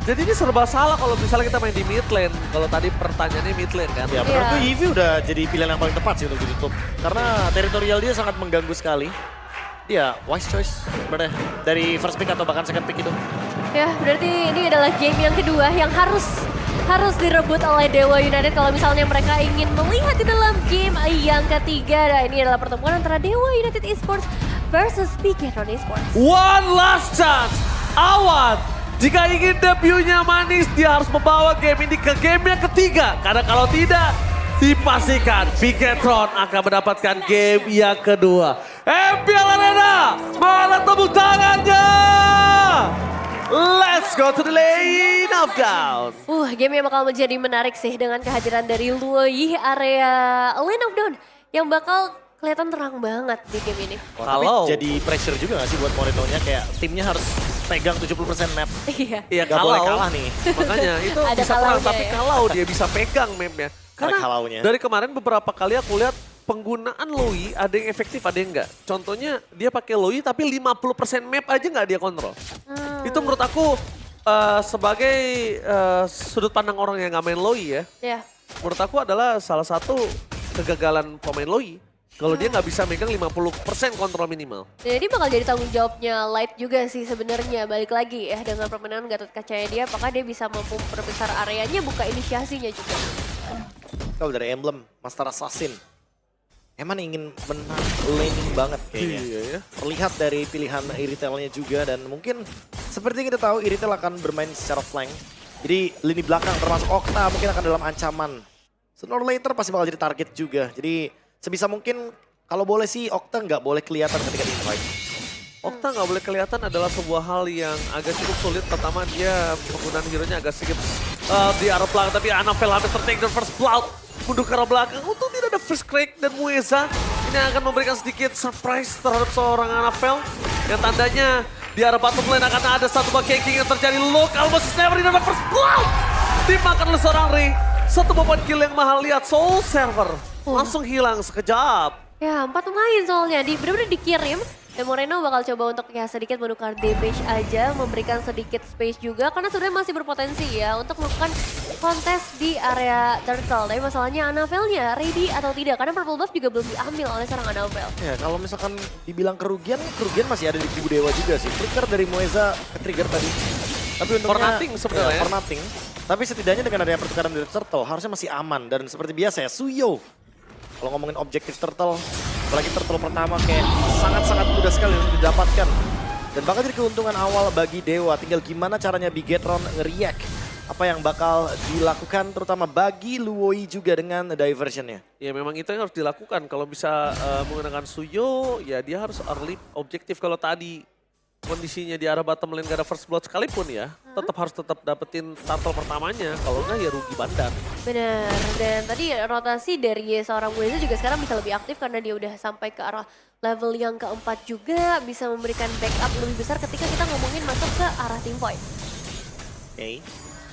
Jadi ini serba salah kalau misalnya kita main di mid lane. Kalau tadi pertanyaannya mid lane kan. Ya menurutku Eevee udah jadi pilihan yang paling tepat sih untuk ditutup. Karena teritorial dia sangat mengganggu sekali. Dia wise choice sebenarnya dari first pick atau bahkan second pick itu. Ya, berarti ini adalah game yang kedua yang harus direbut oleh Dewa United kalau misalnya mereka ingin melihat di dalam game yang ketiga. Nah, ini adalah pertemuan antara Dewa United Esports versus Bigetron Esports. One last chance. Awan, jika ingin debutnya manis, dia harus membawa game ini ke game yang ketiga. Karena kalau tidak, dipastikan Bigetron akan mendapatkan game yang kedua. MPL Arena, mana tepuk tangannya? Let's go to the lane of down. Game yang bakal menjadi menarik sih dengan kehadiran dari Luoyi area Lane of Dawn yang bakal kelihatan terang banget di game ini. Kalau tapi jadi pressure juga gak sih buat Moretonya, kayak timnya harus pegang 70% map. Iya. Iya, Gak boleh kalah nih. Makanya itu Ada bisa terang, kalaunya tapi ya. kalau dia bisa pegang mapnya. Karena kalaunya. dari kemarin beberapa kali aku lihat penggunaan Loi ada yang efektif, ada yang enggak. Contohnya dia pakai Loi tapi 50% map aja nggak dia kontrol. Itu menurut aku sebagai sudut pandang orang yang nggak main Loi ya. Ya. Menurut aku adalah salah satu kegagalan pemain Loi. Kalau dia nggak bisa megang 50% kontrol minimal. Jadi bakal jadi tanggung jawabnya Light juga sih sebenarnya. Balik lagi ya dengan permainan Gatot Kacanya dia, apakah dia bisa mampu memperbesar areanya, buka inisiasinya juga. Kalau dari Emblem, Master Assassin. Emang ingin menang laning banget kayaknya. Iya ya. Terlihat dari pilihan Iritelnya juga, dan mungkin seperti yang kita tahu Iritel akan bermain secara flank. Jadi lini belakang termasuk Okta mungkin akan dalam ancaman. Sooner or later pasti bakal jadi target juga. Jadi sebisa mungkin kalau boleh sih Okta nggak boleh kelihatan ketika di fight. Okta nggak boleh kelihatan adalah sebuah hal yang agak cukup sulit. Pertama dia penggunaan hero-nya agak sedikit di arah belakang. Tapi Anafel hampir tertake dan first blood. Mundur ke arah belakang. Untung tidak ada first crack dan Mueza. Ini akan memberikan sedikit surprise terhadap seorang Anafel. Yang tandanya di arah bottom lane akan ada satu buah caking yang terjadi. Look, almost never in the first blood. Dimakan oleh seorang Ray. Satu beban kill yang mahal, lihat Soul Server. Langsung hilang sekejap. Ya, 4 pemain soalnya, bener-bener dikirim. Dan Moreno bakal coba untuk ya sedikit menukar damage aja, memberikan sedikit space juga. Karena sebenarnya masih berpotensi ya untuk melakukan kontes di area turtle. Tapi masalahnya Anavelnya ready atau tidak. Karena purple buff juga belum diambil oleh seorang Anavel. Ya kalau misalkan dibilang kerugian masih ada di kubu Dewa juga sih. Flicker dari Mueza ke trigger tadi. Tapi untungnya, For nothing sebenarnya. Ya, for nothing. Tapi setidaknya dengan adanya pertukaran dari turtle harusnya masih aman. Dan seperti biasa ya, Suyo. Kalau ngomongin objektif turtle, apalagi turtle pertama kayak sangat-sangat mudah sekali untuk didapatkan. Dan bakal jadi keuntungan awal bagi Dewa. Tinggal gimana caranya Bigetron nge-react apa yang bakal dilakukan terutama bagi Luoyi juga dengan diversionnya. Ya memang itu yang harus dilakukan. Kalau bisa menggunakan Suyo, ya dia harus early objektif. Kalau tadi kondisinya di arah bottom lane gak ada first blood sekalipun ya, tetap dapetin turtle pertamanya. Kalau enggak ya rugi bandar. Bener, dan tadi rotasi dari seorang Mueza juga sekarang bisa lebih aktif karena dia udah sampai ke arah level yang keempat juga. Bisa memberikan backup lebih besar ketika kita ngomongin masuk ke arah team fight. Oke.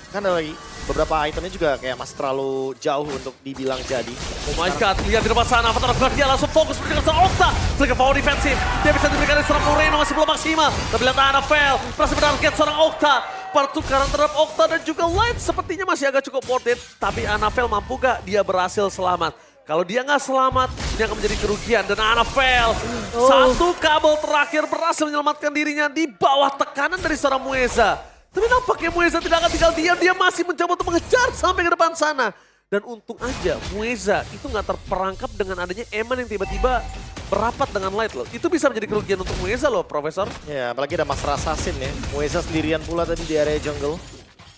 Kan ada lagi beberapa itemnya juga kayak masih terlalu jauh untuk dibilang jadi. Oh my god, lihat di depan sana, Avatar dia langsung fokus dengan seorang Okta. Sebagai power defensif, dia bisa diberikan dari seorang Moreno masih belum maksimal. Tapi lihat Anafel, berhasil menarget seorang Okta. Pertukaran terhadap Okta dan juga Light sepertinya masih agak cukup worth it. Tapi Anafel mampu gak? Dia berhasil selamat. Kalau dia nggak selamat, ini akan menjadi kerugian. Dan Anafel, satu kabel terakhir berhasil menyelamatkan dirinya di bawah tekanan dari seorang Mueza. Tapi nampaknya Mueza tidak akan tinggal diam, dia masih mencoba untuk mengejar sampai ke depan sana. Dan untung aja Mueza itu nggak terperangkap dengan adanya Eman yang tiba-tiba berapat dengan Light loh. Itu bisa menjadi kerugian untuk Mueza loh, Profesor. Ya, apalagi ada Master Assassin ya. Mueza sendirian pula tadi di area jungle.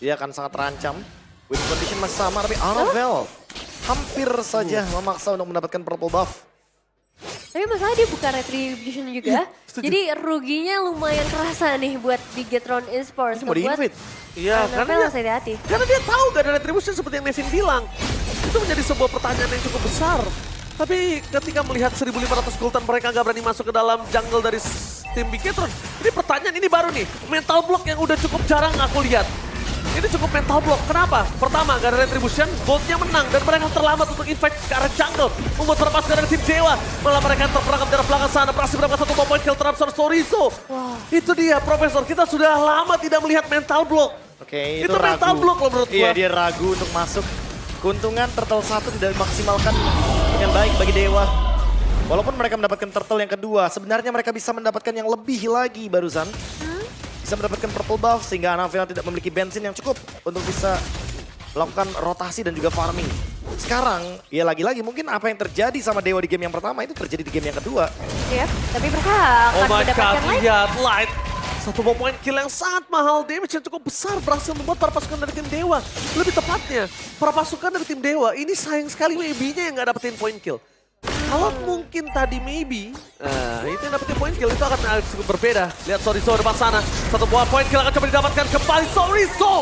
Dia akan sangat terancam. Win condition masih sama, tapi Anavel hampir saja memaksa untuk mendapatkan purple buff. Tapi masalah dia buka retribution juga. Jadi ruginya lumayan kerasa nih buat Bigetron Esports. Itu mau di-invade. Iya, Anavel karena harus hati-hati. dia tahu gak ada retribution seperti yang Nevin bilang. Itu menjadi sebuah pertanyaan yang cukup besar. Tapi ketika melihat 1.500 golden mereka gak berani masuk ke dalam jungle dari tim Bigetron. Ini pertanyaan ini baru nih, mental block yang udah cukup jarang aku lihat. Ini cukup mental block. Kenapa? Pertama, gak ada retribution, Goldnya menang dan mereka terlambat untuk invade ke arah jungle. Membuat terlepaskan dari tim Dewa. Malah mereka terperangkap dari belakang sana, berhasil mendapatkan satu point kill terhadap Sorizo. Wah. Itu dia, Profesor. Kita sudah lama tidak melihat mental block. Oke, Itu mental ragu. block loh menurut Iya, gua. dia ragu untuk masuk. Keuntungan Turtle 1 tidak dimaksimalkan dengan baik bagi Dewa. Walaupun mereka mendapatkan Turtle yang kedua, sebenarnya mereka bisa mendapatkan yang lebih lagi barusan. Bisa mendapatkan purple buff sehingga Anavel tidak memiliki bensin yang cukup untuk bisa melakukan rotasi dan juga farming. Sekarang, ya lagi-lagi mungkin apa yang terjadi sama Dewa di game yang pertama itu terjadi di game yang kedua. Yep, tapi mereka Oh akan my god, mendapatkan light. lihat Light. Satu point kill yang sangat mahal, damage yang cukup besar berhasil membuat para pasukan dari tim Dewa. Lebih tepatnya, para pasukan dari tim Dewa ini sayang sekali maybe-nya yang nggak dapetin point kill. Kalau mungkin tadi maybe, itu yang dapetin point kill itu akan cukup berbeda. Lihat Sorizo depan sana, satu buah point kill akan coba didapatkan kembali Sorizo.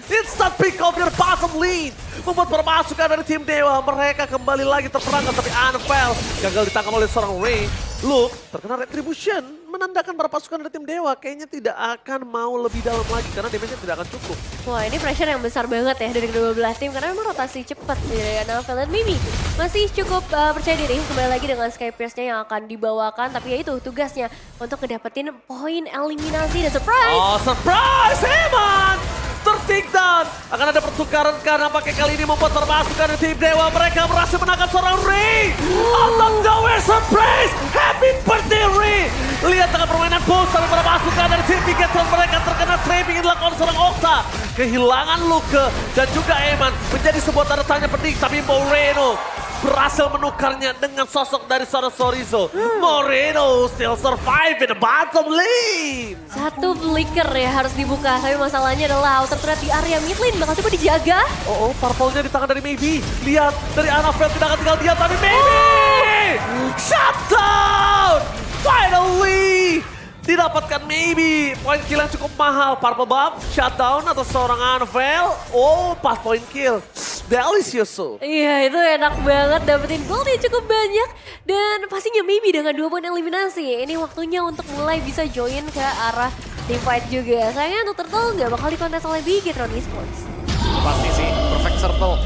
Instant pick off their bottom lane. Membuat para pasukan dari tim Dewa, mereka kembali lagi terperangkap. Tapi Anavel gagal ditangkap oleh seorang Ray. Luke terkena retribution, menandakan para pasukan dari tim Dewa kayaknya tidak akan mau lebih dalam lagi karena damage-nya tidak akan cukup. Wah, ini pressure yang besar banget ya dari kedua belah tim karena memang rotasi cepat dari Anavel dan Mimi. Masih cukup percaya diri kembali lagi dengan Sky Pierce-nya yang akan dibawakan. Tapi ya itu tugasnya untuk ngedapetin poin eliminasi dan surprise. Oh surprise, Eman! Tertik down. Akan ada pertukaran karena pakai kali ini membuat para pasukan dari tim Dewa. Mereka berhasil menangkap seorang Ray. Out of nowhere, surprise! Happy birthday Ray! Lihat dengan permainan boost tapi para pasukan dari tim Bigetron mereka terkena trapping yang dilakukan seorang Okta. Kehilangan Luke dan juga Eman menjadi sebuah tanda tanya penting. Tapi Moreno berhasil menukarnya dengan sosok dari seorang Sorizo. Moreno still survive in the bottom lane. Satu flicker ya harus dibuka. Tapi masalahnya adalah outer turret di area mid lane bakal coba dijaga. Oh, purple-nya di tangan dari Maybe. Lihat, dari Anavel tidak akan tinggal diam, tapi Maybe! Shut down! Finally! Didapatkan Maybe. Point kill yang cukup mahal. Purple buff, shutdown atau seorang Anavel. Oh, 4 point kill. Delicious. Iya itu enak banget dapetin gold yang cukup banyak. Dan pastinya maybe dengan 2 poin eliminasi. Ini waktunya untuk mulai bisa join ke arah team fight juga. Sayangnya untuk Turtle nggak bakal dikontes oleh Bigetron Esports. Pasti sih, perfect circle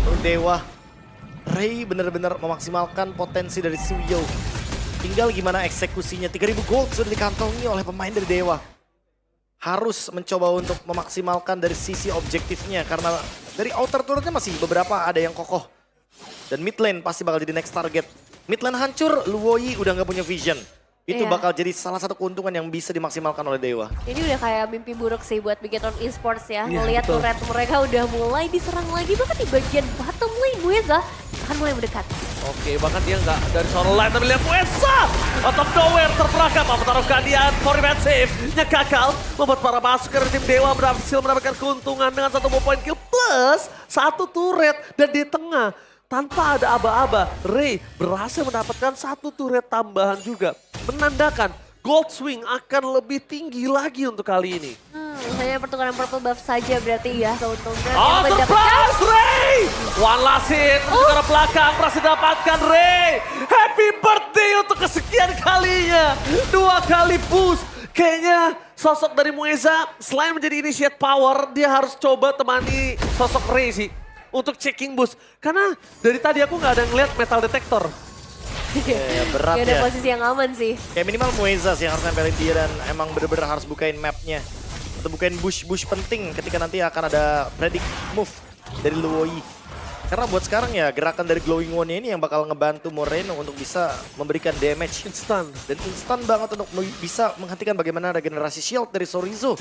untuk Dewa. Ray benar-benar memaksimalkan potensi dari Suyo. Tinggal gimana eksekusinya, 3000 gold sudah dikantongi oleh pemain dari Dewa. Harus mencoba untuk memaksimalkan dari sisi objektifnya karena dari outer turretnya masih beberapa ada yang kokoh. Dan mid lane pasti bakal jadi next target. Mid lane hancur, Luoyi udah nggak punya vision. Itu Iya. bakal jadi salah satu keuntungan yang bisa dimaksimalkan oleh Dewa. Ini udah kayak mimpi buruk sih buat Bigetron Esports ya. Iya, Melihat betul. turret mereka udah mulai diserang lagi. Bahkan di bagian bottom lane Mueza akan mulai mendekat. Oke, bahkan dia nggak dari seorang lain, tapi lihat Muesa! Out of nowhere terperangkap, Avatar of Guardian, for defensive-nya gagal. Membuat para pasukan dari tim Dewa berhasil mendapatkan keuntungan dengan 1 point kill plus 1 turret. Dan di tengah, tanpa ada aba-aba, Ray berhasil mendapatkan 1 turret tambahan juga. Menandakan Gold Swing akan lebih tinggi lagi untuk kali ini. Hanya pertukaran purple buff saja berarti ya keuntungan Oh, yang mendapatkan. surprise Ray! One last hit untuk arah belakang berhasil dapatkan Ray. Happy birthday untuk kesekian kalinya. 2 kali boost. Kayaknya sosok dari Mueza selain menjadi initiate power, dia harus coba temani sosok Ray sih untuk checking boost. Karena dari tadi aku nggak ada ngeliat metal detector. Ya, berat Gak ada ya. posisi yang aman sih. Kayak minimal Mueza sih yang harus nempelin dia dan emang bener-bener harus bukain mapnya. Atau bukain bush-bush penting ketika nanti akan ada predict move dari Luoyi. Karena buat sekarang ya gerakan dari Glowing One ini yang bakal ngebantu Moreno untuk bisa memberikan damage. Instan. Dan instan banget untuk bisa menghentikan bagaimana regenerasi shield dari Sorizo.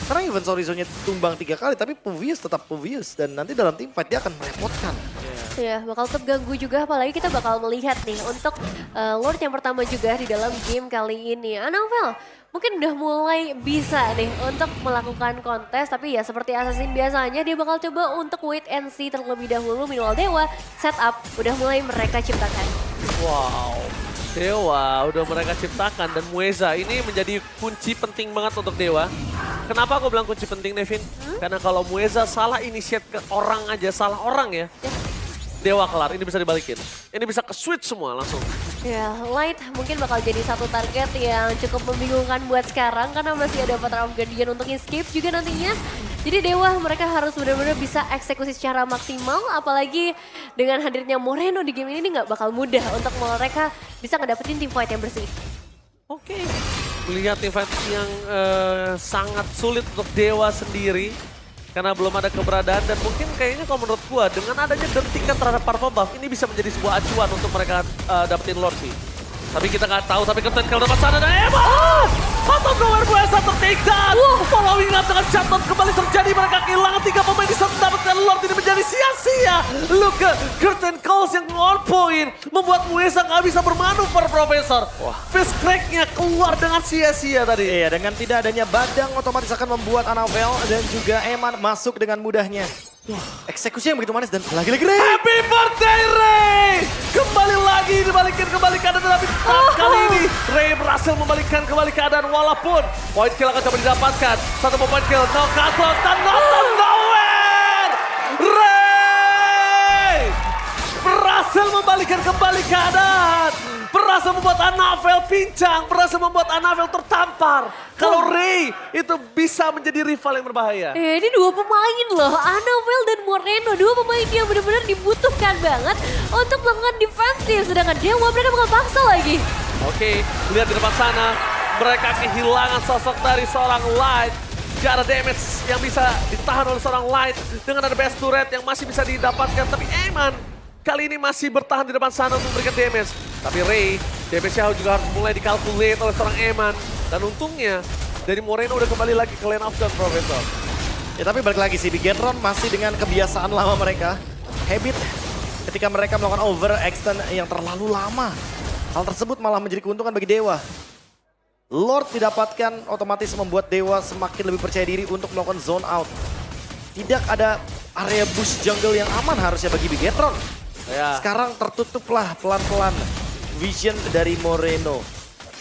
Karena even Sorizo-nya tumbang 3 kali tapi Puvius tetap Puvius. Dan nanti dalam team fight dia akan merepotkan. Ya, bakal tetap ganggu juga apalagi kita bakal melihat nih untuk Lord yang pertama juga di dalam game kali ini. Anavel mungkin udah mulai bisa nih untuk melakukan kontes tapi ya seperti Assassin biasanya dia bakal coba untuk wait and see terlebih dahulu minimal Dewa setup udah mulai mereka ciptakan. Wow. Dewa udah mereka ciptakan dan Mueza ini menjadi kunci penting banget untuk Dewa. Kenapa aku bilang kunci penting, Nevin? Karena kalau Mueza salah initiate ke orang aja, salah orang ya. Dewa kelar, ini bisa dibalikin. Ini bisa ke switch semua langsung. Ya, Light mungkin bakal jadi satu target yang cukup membingungkan buat sekarang karena masih ada Avatar of Guardian untuk escape juga nantinya. Jadi Dewa mereka harus benar-benar bisa eksekusi secara maksimal apalagi dengan hadirnya Moreno di game ini nggak bakal mudah untuk mereka bisa ngedapetin team fight yang bersih. Oke. Melihat event yang sangat sulit untuk Dewa sendiri. Karena belum ada keberadaan dan mungkin kayaknya kalau menurut gua dengan adanya dentikan terhadap Purple Buff ini bisa menjadi sebuah acuan untuk mereka dapetin Lord sih. Tapi kita nggak tahu, tapi Captain Kill dapat sana dan Eman! Out of nowhere Buesa ter-take down! Following up dengan shutdown kembali terjadi, mereka kehilangan 3 pemain di saat mendapatkan Lord ini menjadi sia-sia. Look ke Curtain Calls yang on point, membuat Buesa nggak bisa bermanuver, Profesor. Fist crack-nya keluar dengan sia-sia tadi. Iya, dengan tidak adanya Badang otomatis akan membuat Annabelle dan juga Eman masuk dengan mudahnya. Eksekusi yang begitu manis dan lagi-lagi Ray. Happy birthday Ray! Kembali lagi kembali keadaan tapi kali ini Ray berhasil membalikkan kembali keadaan walaupun point kill akan coba didapatkan. Satu point kill, no cut dan not nowhere! Ray! Berhasil membalikkan kembali keadaan. Berhasil membuat Annabelle pincang, berhasil membuat Annabelle tertampar. Kalau Ray itu bisa menjadi rival yang berbahaya. Ini dua pemain loh, Annabelle dan Moreno. Dua pemain yang benar-benar dibutuhkan banget untuk melakukan defensif. Sedangkan Dewa mereka bakal paksa lagi. Oke, lihat di depan sana. Mereka kehilangan sosok dari seorang Light. Gak ada damage yang bisa ditahan oleh seorang Light. Dengan ada best turret yang masih bisa didapatkan. Tapi Eman kali ini masih bertahan di depan sana untuk memberikan damage. Tapi Ray, damage-nya juga harus mulai dikalkulate oleh seorang Eman. Dan untungnya, dari Moreno udah kembali lagi ke lane of the Professor. Ya tapi balik lagi sih, Bigetron masih dengan kebiasaan lama mereka. Habit ketika mereka melakukan overextend yang terlalu lama. Hal tersebut malah menjadi keuntungan bagi Dewa. Lord didapatkan otomatis membuat Dewa semakin lebih percaya diri untuk melakukan zone out. Tidak ada area bush jungle yang aman harusnya bagi Bigetron. Ya. Sekarang tertutuplah pelan-pelan vision dari Moreno.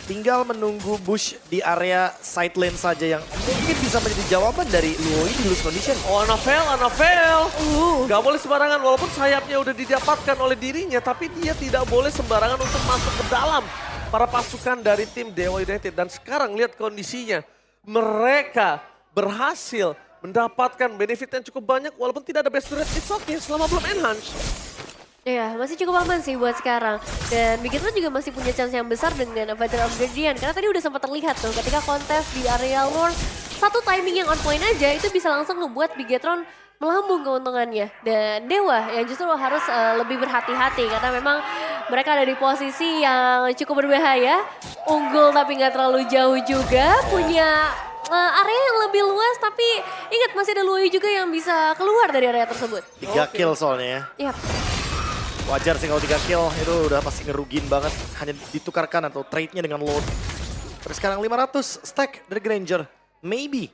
Tinggal menunggu bush di area side lane saja yang mungkin bisa menjadi jawaban dari Luoi di loose condition. Oh, Annabelle. Gak boleh sembarangan walaupun sayapnya udah didapatkan oleh dirinya. Tapi dia tidak boleh sembarangan untuk masuk ke dalam para pasukan dari tim Dewa United. Dan sekarang lihat kondisinya. Mereka berhasil mendapatkan benefit yang cukup banyak walaupun tidak ada best turret. It's okay selama belum enhance. Ya, masih cukup aman sih buat sekarang. Dan Bigetron juga masih punya chance yang besar dengan Father of Guardian. Karena tadi udah sempat terlihat tuh ketika kontes di area Lord, satu timing yang on point aja itu bisa langsung ngebuat Bigetron melambung keuntungannya. Dan Dewa yang justru harus lebih berhati-hati karena memang mereka ada di posisi yang cukup berbahaya. Unggul tapi nggak terlalu jauh juga, punya area yang lebih luas tapi ingat masih ada Luoi juga yang bisa keluar dari area tersebut. 3 kill soalnya ya. Yap. Wajar sih kalau 3 kill itu udah pasti ngerugin banget. Hanya ditukarkan atau trade-nya dengan load. Terus sekarang 500 stack dari Granger. Maybe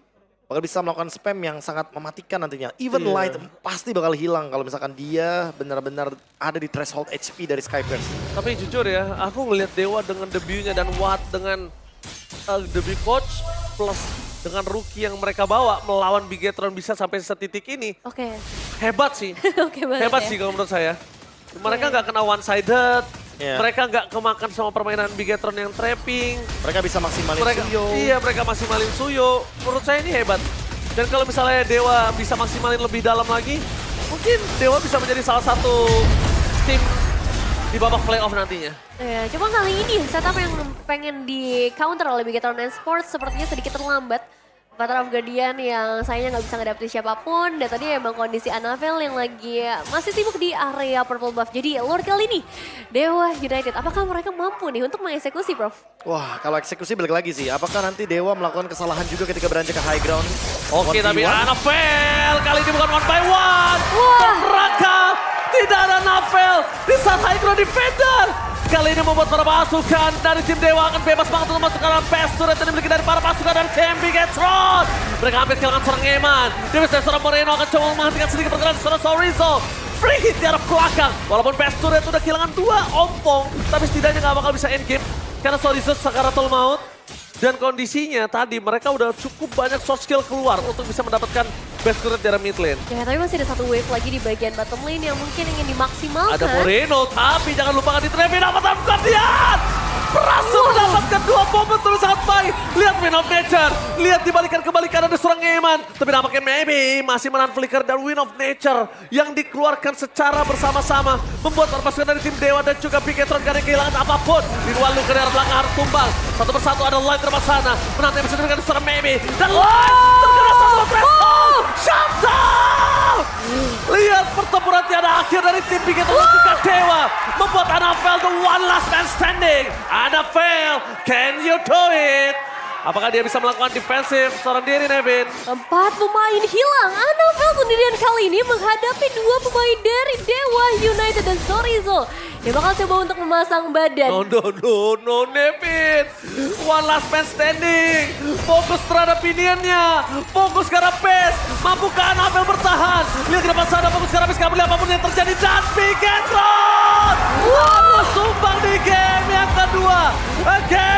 bakal bisa melakukan spam yang sangat mematikan nantinya. Even Light pasti bakal hilang kalau misalkan dia benar-benar ada di threshold HP dari Skypers. Tapi jujur ya, aku ngelihat Dewa dengan debutnya dan Watt dengan debut coach plus dengan rookie yang mereka bawa melawan Bigetron bisa sampai setitik ini. Oke. Hebat sih. Oke banget Hebat ya. sih kalau menurut saya. Mereka nggak kena one-sided, mereka nggak kemakan sama permainan Bigetron yang trapping. Mereka bisa maksimalin Suyo. Iya, mereka maksimalin Suyo. Menurut saya ini hebat. Dan kalau misalnya Dewa bisa maksimalin lebih dalam lagi, mungkin Dewa bisa menjadi salah satu tim di babak playoff nantinya. Ya, cuma kali ini setup yang pengen di counter oleh Bigetron Esports sepertinya sedikit terlambat. Father of Guardian yang sayangnya nggak bisa ngedapetin siapapun. Dan tadi emang kondisi Annabelle yang lagi masih sibuk di area purple buff. Jadi Lord kali ini Dewa United, apakah mereka mampu nih untuk mengeksekusi, Prof? Wah, kalau eksekusi balik lagi sih. Apakah nanti Dewa melakukan kesalahan juga ketika beranjak ke high ground? Oke, 1v1? tapi Annabelle kali ini bukan 1v1. Wah. Raka, tidak ada Annabelle di saat high ground defender. Kali ini membuat para pasukan dari tim Dewa akan bebas banget untuk masuk ke dalam best turret yang dimiliki dari para pasukan dari tim Bigetron. Mereka hampir kehilangan seorang Eman. Davis dan seorang Moreno akan coba menghentikan sedikit pergerakan seorang Sorizo. Free hit di arah belakang. Walaupun best turret udah kehilangan 2 ompong, tapi setidaknya nggak bakal bisa end game. Karena Sorizo Sakaratul Maut. Dan kondisinya tadi mereka udah cukup banyak soft skill keluar untuk bisa mendapatkan best turret dari mid lane. Ya, tapi masih ada satu wave lagi di bagian bottom lane yang mungkin ingin dimaksimalkan. Ada Moreno, tapi jangan lupakan di trap dapat Guardian. Berhasil mendapatkan 2 momen terus sangat baik. Lihat Win of Nature, lihat dibalikan kembali ada seorang Eman. Tapi nampaknya maybe masih menahan flicker dan Win of Nature yang dikeluarkan secara bersama-sama. Membuat para pasukan dari tim Dewa dan juga Bigetron gak ada kehilangan apapun. Di luar luka dari belakang harus tumbang. Satu persatu ada Light terpas sana. Menanti bisa diberikan seorang maybe. Dan Light terkena satu threshold. Shutdown! tim Biget dan juga Dewa membuat Anafel the one last man standing. Anafel, can you do it? Apakah dia bisa melakukan defensif seorang diri, Nevin? 4 pemain hilang. Anafel sendirian kali ini menghadapi 2 pemain dari Dewa United dan Chorizo. Dia bakal coba untuk memasang badan. No, Nevin. One last man standing. Fokus terhadap piniannya. Fokus ke arah pace. Mampukah Anafel bertahan? Lihat ke depan sana, fokus ke arah pace. Kamu lihat apapun yang terjadi. Dan Bigetron! Sumbang di game yang kedua. Game